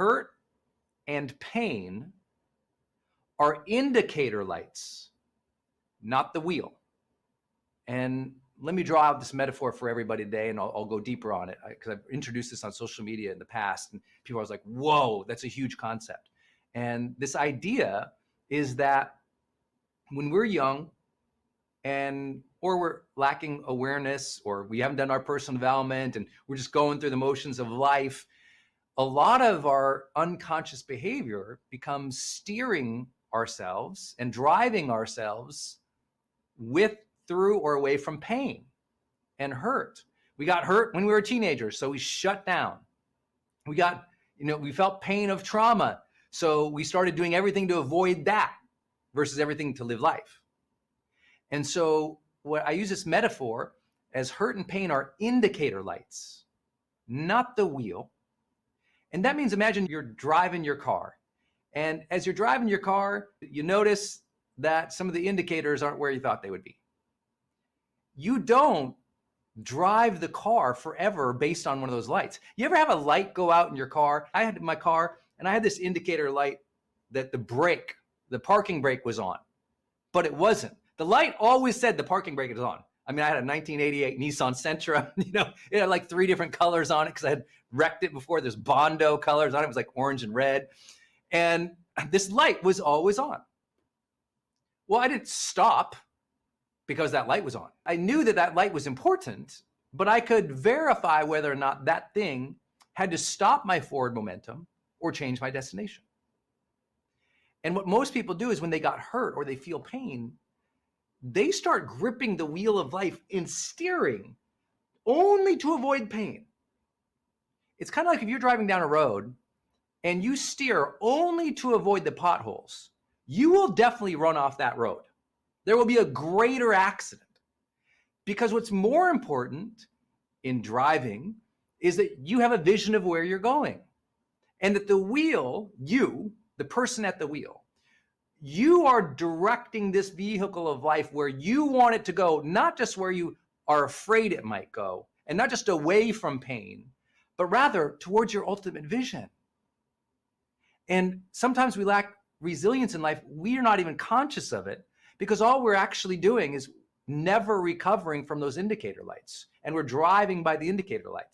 hurt and pain are indicator lights, not the wheel. And let me draw out this metaphor for everybody today, and I'll go deeper on it because I've introduced this on social media in the past, and people are like, whoa, that's a huge concept. And this idea is that when we're young or we're lacking awareness, or we haven't done our personal development and we're just going through the motions of life, a lot of our unconscious behavior becomes steering ourselves and driving ourselves through or away from pain and hurt. We got hurt when we were teenagers, so we shut down. We felt pain of trauma, so we started doing everything to avoid that versus everything to live life. And so what I use this metaphor as hurt and pain are indicator lights, not the wheel. And that means, imagine you're driving your car. And as you're driving your car, you notice that some of the indicators aren't where you thought they would be. You don't drive the car forever based on one of those lights. You ever have a light go out in your car? I had my car, and I had this indicator light that the parking brake was on, but it wasn't. The light always said the parking brake is on. I mean, I had a 1988 Nissan Sentra, it had like 3 different colors on it because I had wrecked it before. There's Bondo colors on it. It was like orange and red. And this light was always on. Well, I didn't stop because that light was on. I knew that light was important, but I could verify whether or not that thing had to stop my forward momentum or change my destination. And what most people do is when they got hurt or they feel pain, they start gripping the wheel of life and steering only to avoid pain. It's kind of like if you're driving down a road and you steer only to avoid the potholes, you will definitely run off that road. There will be a greater accident, because what's more important in driving is that you have a vision of where you're going, and that the wheel, the person at the wheel, you are directing this vehicle of life where you want it to go, not just where you are afraid it might go, and not just away from pain, but rather towards your ultimate vision. And sometimes we lack resilience in life. We are not even conscious of it, because all we're actually doing is never recovering from those indicator lights, and we're driving by the indicator lights.